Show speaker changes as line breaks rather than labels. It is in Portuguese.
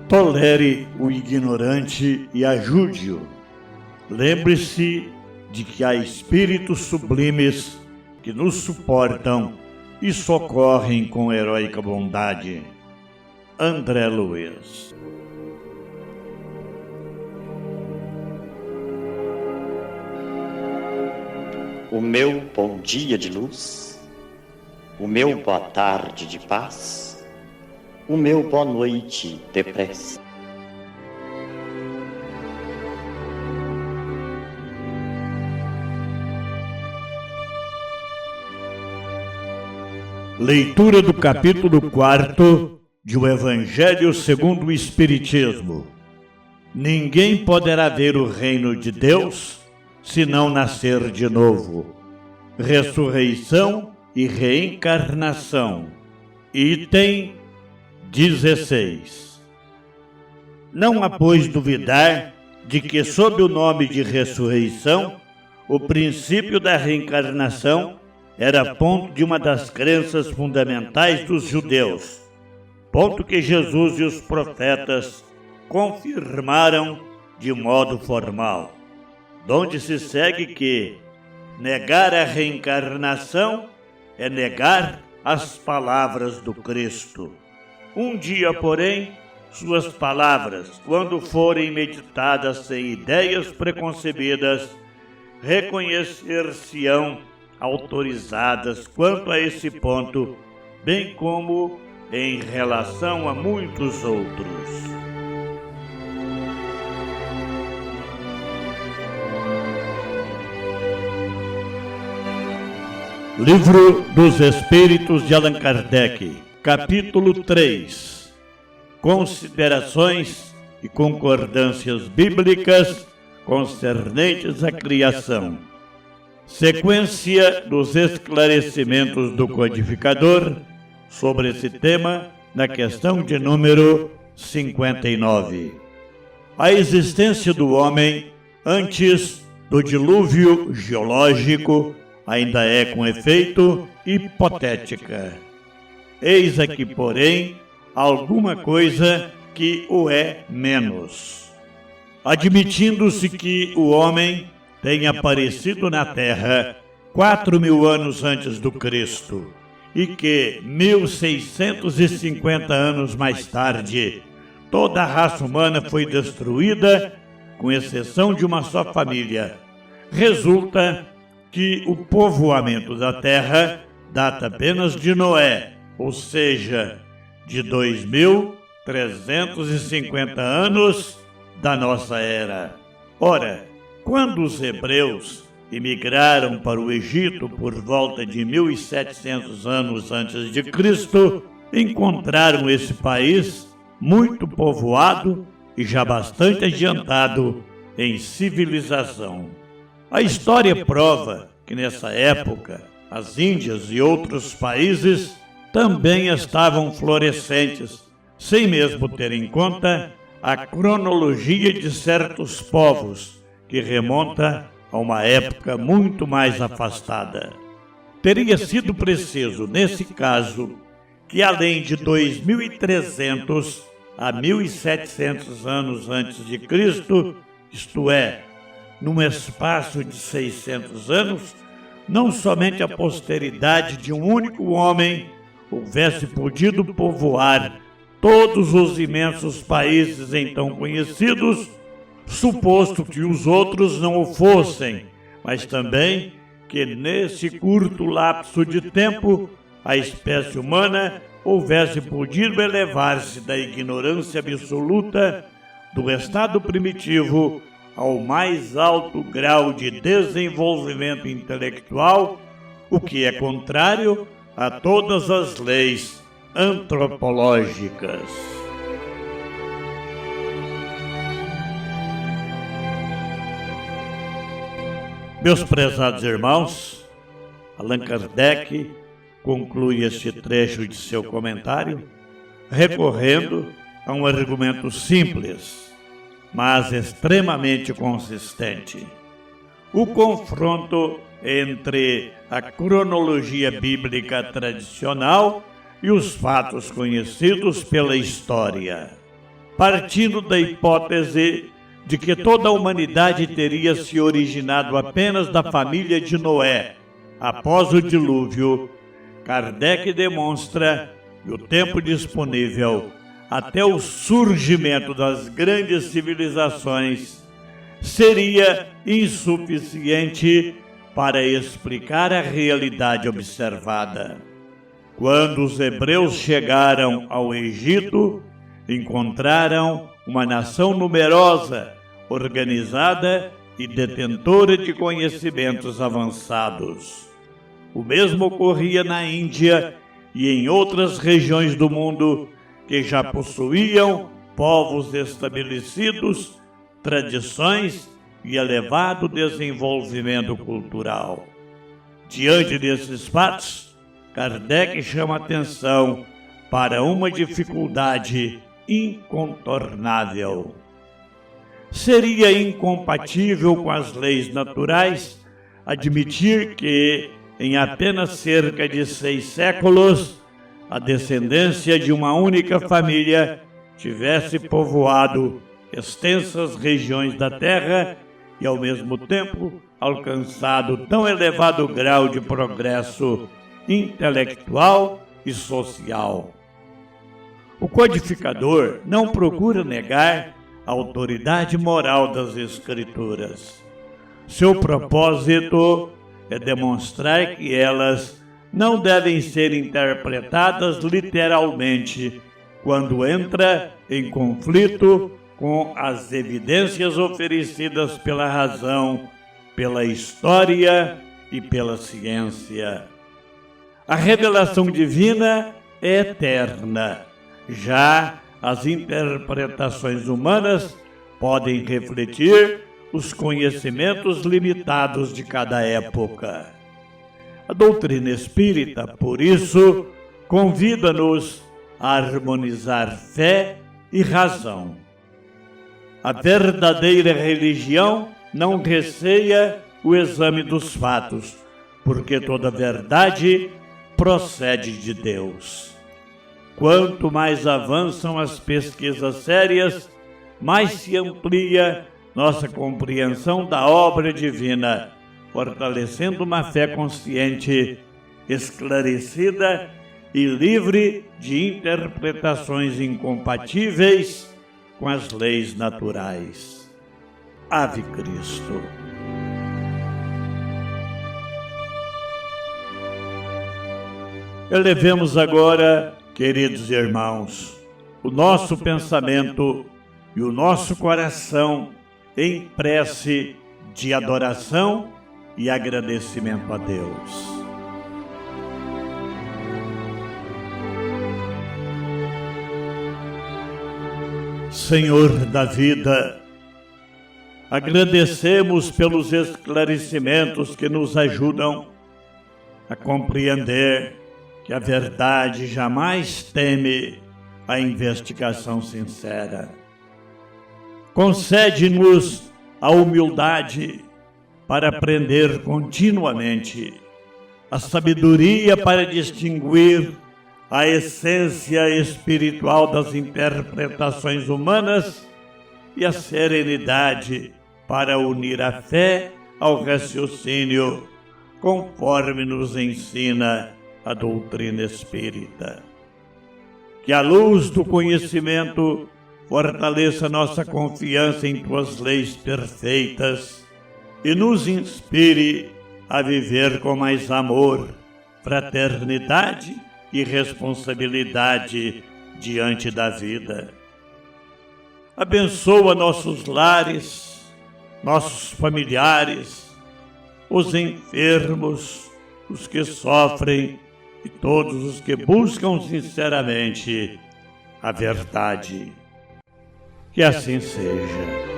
Tolere o ignorante e ajude-o. Lembre-se de que há espíritos sublimes que nos suportam e socorrem com heróica bondade. André Luiz.
O meu bom dia de luz, o meu boa tarde de paz, o meu boa noite de prece.
Leitura do capítulo 4 de O Evangelho segundo o Espiritismo. Ninguém poderá ver o reino de Deus se não nascer de novo. Ressurreição e reencarnação. Item 16. Não há, pois, duvidar de que, sob o nome de ressurreição, o princípio da reencarnação era ponto de uma das crenças fundamentais dos judeus, ponto que Jesus e os profetas confirmaram de modo formal, donde se segue que negar a reencarnação é negar as palavras do Cristo. Um dia, porém, suas palavras, quando forem meditadas sem ideias preconcebidas, reconhecer-se-ão autorizadas quanto a esse ponto, bem como em relação a muitos outros. Livro dos Espíritos de Allan Kardec, capítulo 3. Considerações e concordâncias bíblicas concernentes à criação. Sequência dos esclarecimentos do codificador sobre esse tema na questão de número 59. A existência do homem antes do dilúvio geológico ainda é, com efeito, hipotética. Eis aqui, porém, alguma coisa que o é menos. Admitindo-se que o homem tenha aparecido na Terra 4.000 anos antes do Cristo e que 1.650 anos mais tarde toda a raça humana foi destruída, com exceção de uma só família, resulta que o povoamento da Terra data apenas de Noé, ou seja, de 2.350 anos da nossa era. Ora, quando os hebreus imigraram para o Egito por volta de 1.700 anos antes de Cristo, encontraram esse país muito povoado e já bastante adiantado em civilização. A história prova que nessa época as Índias e outros países também estavam florescentes, sem mesmo ter em conta a cronologia de certos povos, que remonta a uma época muito mais afastada. Teria sido preciso, nesse caso, que além de 2.300 a 1.700 anos antes de Cristo, isto é, num espaço de 600 anos, não somente a posteridade de um único homem houvesse podido povoar todos os imensos países então conhecidos, suposto que os outros não o fossem, mas também que nesse curto lapso de tempo a espécie humana houvesse podido elevar-se da ignorância absoluta do estado primitivo ao mais alto grau de desenvolvimento intelectual, o que é contrário a todas as leis antropológicas. Meus prezados irmãos, Allan Kardec conclui este trecho de seu comentário recorrendo a um argumento simples, mas extremamente consistente. O confronto entre a cronologia bíblica tradicional e os fatos conhecidos pela história. partindo da hipótese de que toda a humanidade teria se originado apenas da família de Noé após o dilúvio, Kardec demonstra que o tempo disponível até o surgimento das grandes civilizações seria insuficiente para explicar a realidade observada. Quando os hebreus chegaram ao Egito, encontraram uma nação numerosa, organizada e detentora de conhecimentos avançados. O mesmo ocorria na Índia e em outras regiões do mundo que já possuíam povos estabelecidos, tradições e elevado desenvolvimento cultural. Diante desses fatos, Kardec chama atenção para uma dificuldade incontornável. Seria incompatível com as leis naturais admitir que, em apenas cerca de 6 séculos, a descendência de uma única família tivesse povoado extensas regiões da Terra e, ao mesmo tempo, alcançado tão elevado grau de progresso intelectual e social. O codificador não procura negar a autoridade moral das Escrituras. Seu propósito é demonstrar que elas não devem ser interpretadas literalmente quando entra em conflito com as evidências oferecidas pela razão, pela história e pela ciência. A revelação divina é eterna. Já as interpretações humanas podem refletir os conhecimentos limitados de cada época. A doutrina espírita, por isso, convida-nos a harmonizar fé e razão. A verdadeira religião não receia o exame dos fatos, porque toda verdade procede de Deus. Quanto mais avançam as pesquisas sérias, mais se amplia nossa compreensão da obra divina, fortalecendo uma fé consciente, esclarecida e livre de interpretações incompatíveis com as leis naturais. Ave Cristo. Elevemos agora, queridos irmãos, o nosso pensamento e o nosso coração em prece de adoração e agradecimento a Deus. Senhor da vida, agradecemos pelos esclarecimentos que nos ajudam a compreender que a verdade jamais teme a investigação sincera. Concede-nos a humildade para aprender continuamente, a sabedoria para distinguir a essência espiritual das interpretações humanas e a serenidade para unir a fé ao raciocínio, conforme nos ensina a doutrina espírita. Que a luz do conhecimento fortaleça nossa confiança em tuas leis perfeitas e nos inspire a viver com mais amor, fraternidade e responsabilidade diante da vida. Abençoa nossos lares, nossos familiares, os enfermos, os que sofrem e todos os que buscam sinceramente a verdade. Que assim seja.